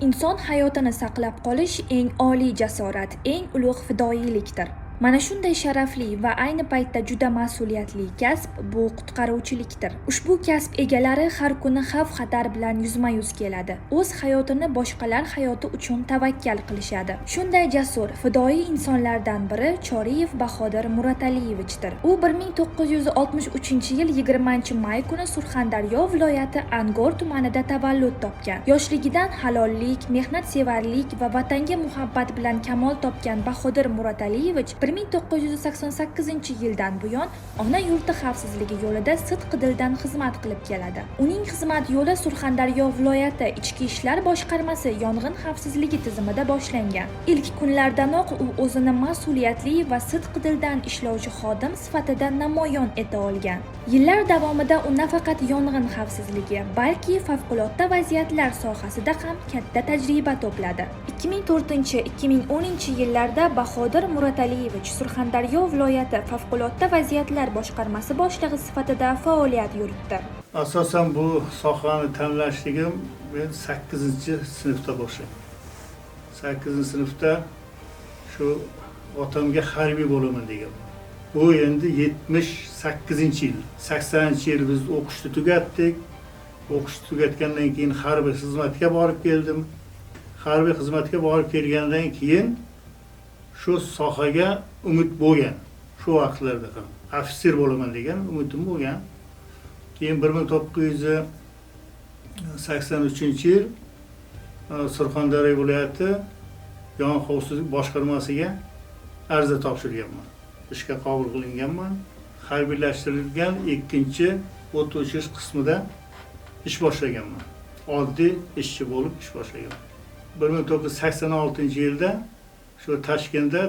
Inson hayotini saqlab qolish eng oliy jasorat, eng ulug' fidoyilikdir. Mana shunday sharafli va ayni paytda juda mas'uliyatli kasb bu qutqaruvchilikdir. Ushbu kasb egalari har kuni xavf-xatar bilan yuzma-yuz keladi. O'z hayotini boshqalar hayoti uchun tavakkal qilishadi. Shunday jasur, fidoyi insonlardan biri Choriyev Bahodir Murataliyevichdir. U 1963-yil 20-may kuni Surxondaryo viloyati Angor tumanida tavallud topgan. Yoshligidan halollik, mehnatsevarlik va vatanga muhabbat bilan kamol topgan Bahodir Murataliyevich 1988-yildan buyon ona yurti xavfsizligi yo'lida sidq-dildan xizmat qilib keladi. Uning xizmat yo'li Surxondaryo viloyati Ichki ishlar boshqarmasi yong'in xavfsizligi tizimida boshlangan. Ilk kunlardanoq u o'zini mas'uliyatli va sidq-dildan ishlovchi xodim sifatida namoyon eta olgan. Yillar davomida u nafaqat yong'in xavfsizligi, balki favqulodda vaziyatlar sohasida ham katta tajriba to'pladi. 2004-2010-yillarda Bahodir Murataliyevich Surxondaryo viloyati favqulodda vaziyatlar boshqarmasi boshlig'i sifatida faoliyat yuritdi. Asosan bu sohani tanlashligim men 8-sinfda boshladim. 8-sinfda shu otamga harbiy bo'laman degan. Bu endi 78-yil. 80-yil biz o'qishni tugatdik. O'qishni tugatgandan keyin harbiy xizmatga borib keldim. Harbiy xizmatga borib kelgandan keyin shu sohaga umid bo'lgan. Shu vaqtlarda ham ofitser bo'laman degan umidim bo'lgan. Keyin 1983-yil Surxondaryo viloyati yong'in xavfsizlik boshqarmasiga ariza topshirganman. Ishga qabul qilinganman. Harbiylashtirilgan 2-o't o'chirish qismida ish boshlaganman. Oddiy ishchi bo'lib ish boshlaganman. 1986-yilda shu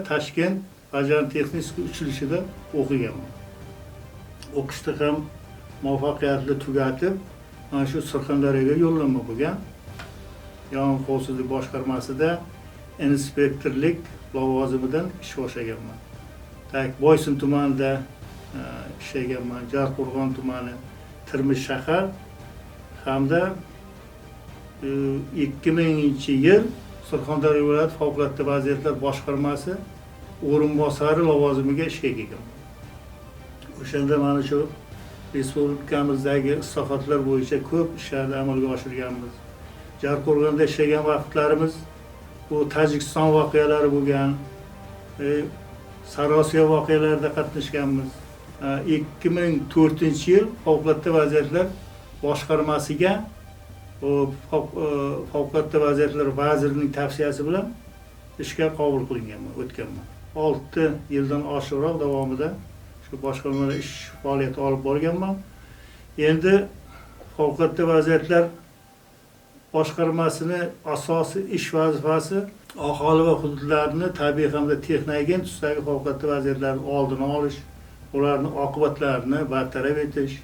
Toshkent bajarma texnik uchilishida o'qiganman. O'qishni ham muvaffaqiyatli tugatib, mana shu Surxondaryoga yo'llanma bo'lgan. Yong'in xavfsizlik boshqarmasida inspektorlik lavozimidan ish boshlaganman. Boysun tumanida ishlaganman, Jarqo'rg'on tumani, Tirmish shahar hamda 2000-yil Surxondaryo viloyati favqulodda vaziyatlar boshqarmasi o'rinbosari lavozimiga ishga kelganman. O'shanda mana shu respublikamizdagi islohotlar bo'yicha ko'p ishlarni amalga oshirganmiz. Jarqo'rg'onda ishlagan vaqtlarimiz bu Tojikiston voqealari bo'lgan, Sarosiyo voqealarida qatnashganmiz. 2004-yil favqulodda vaziyatlar boshqarmasiga favqulodda vaziyatlar vazirining tavsiyasi bilan ishga qabul qilinganman, o'tganman. 6 yildan oshiqroq davomida shu boshqarmada ish faoliyati olib borganman. Endi favqulodda vaziyatlar boshqarmasini asosiy ish vazifasi aholi va hududlarni tabiiy hamda texnogen tusdagi favqulodda vaziyatlarni oldini olish, ularning oqibatlarini bartaraf etish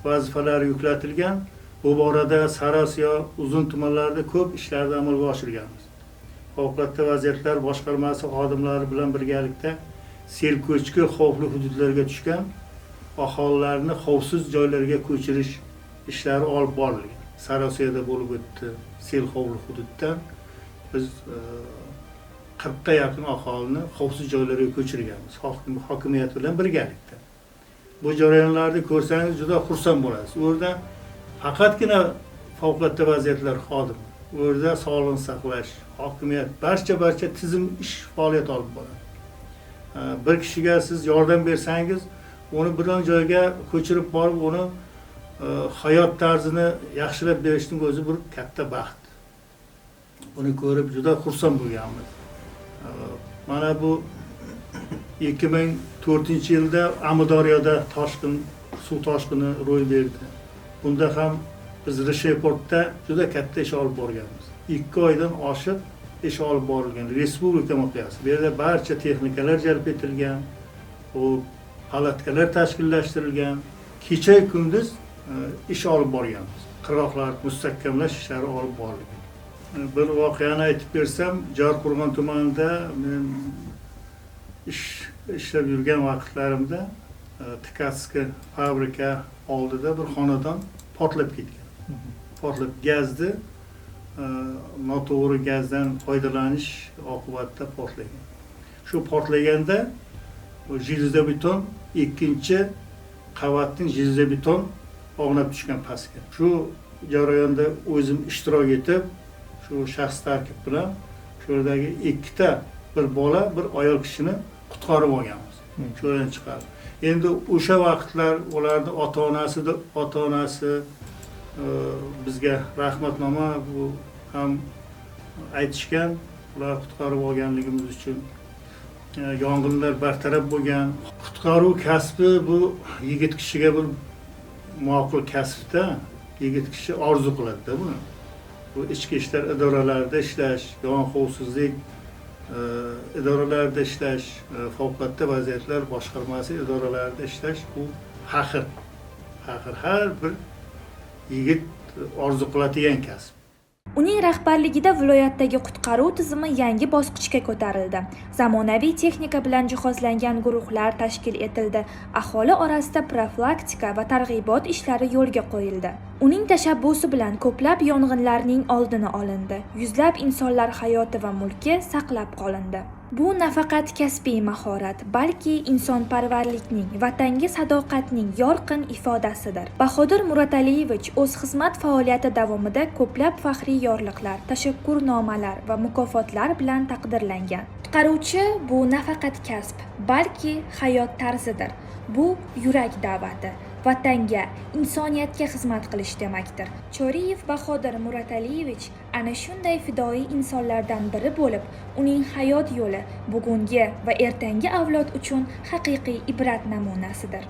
vazifalari yuklatilgan. Bu borada Sarosiyo, Uzun tumanlarida ko'p ishlarni amalga oshirganmiz. Favqulodda vaziyatlar boshqarmasi xodimlari bilan birgalikda sel ko'chki xavfli hududlarga tushgan aholilarni xavfsiz joylarga ko'chirish ishlari olib borilgan. Sarosiyoda bo'lib o'tdi. Sel xavfli hududdan biz 40 ga yaqin aholini xavfsiz joylarga ko'chirganmiz. Hokimiyat bilan birgalikda. Bu jarayonlarni ko'rsangiz juda xursand bo'lasiz. U yerda faqatgina favqulodda vaziyatlar xodimi, u yerda sog'liqni saqlash, hokimiyat barcha tizim ish faoliyat olib boradi. Bir kishiga siz yordam bersangiz, uni biron joyga ko'chirib borib, uni hayot tarzini yaxshilab berishning o'zi bir katta baxt. Buni ko'rib juda xursand bo'lganmiz. Mana bu 2004-yilda Amudaryoda suv toshqini ro'y berdi. Bunda ham biz Risheportda juda katta ish olib borganmiz. 2 oydan oshiq ish olib borilgan. Respublika miqyosi. Bu yerda barcha texnikalar jalb etilgan, u palatkalar tashkillashtirilgan. Kecha kunduz ish olib borganmiz. Qirg'oqlar mustahkamlash ishlari olib borilgan. Bir voqeani aytib bersam, Jarqo'rg'on tumanida men ishlab yurgan vaqtlarimda Tkatskiy fabrika oldida bir xonadon portlab ketgan. Portlab gazni noto'g'ri gazdan foydalanish oqibatida portlagan. Shu portlaganda jelezobetон ikkinchi qavatning jelezobetон og'nab tushgan pastga. Shu jarayonda o'zim ishtirok etib, shu shaxs tarkib bilan shu yerdagi ikkita bir bola, bir ayol kishini qutqarib olganmiz. Shu yerdan chiqarib. Endi o'sha vaqtlar ularning ota-onasi bizga rahmatnoma bu ham aytishgan, ular qutqarib olganligimiz uchun yong'inlar bartaraf bo'lgan. Qutqaruv kasbi bu yigit kishiga bir ma'qul kasbda, yigit kishi orzu qiladi-da buni. Bu ichki ishlar idoralarida ishlash, yong'in xavfsizlik idoralarida ishlash, favqulodda vaziyatlar boshqarmasi idoralarida ishlash bu faqir har bir yigit orzu qiladigan kasb. Uning rahbarligida viloyatdagi qutqaruv tizimi yangi bosqichga ko'tarildi. Zamonaviy texnika bilan jihozlangan guruhlar tashkil etildi. Aholi orasida profilaktika va targ'ibot ishlari yo'lga qo'yildi. Uning tashabbusi bilan ko'plab yong'inlarning oldini olindi. Yuzlab insonlar hayoti va mulki saqlab qolindi. Bu nafaqat kasbiy mahorat, balki insonparvarlikning, vatanga sadoqatning yorqin ifodasidir. Bahodir Murataliyevich o'z xizmat faoliyati davomida ko'plab faxriy yorliqlar, tashakkurnomalar va mukofotlar bilan taqdirlangan. Qutqaruvchi bu nafaqat kasb, balki hayot tarzidir. Bu yurak da'vati, vatanga, insoniyatga xizmat qilish demakdir. Choriyev Bahodir Murataliyevich ana shunday fidoyi insonlardan biri bo'lib, uning hayot yo'li bugungi va ertangi avlod uchun haqiqiy ibrat namunasidir.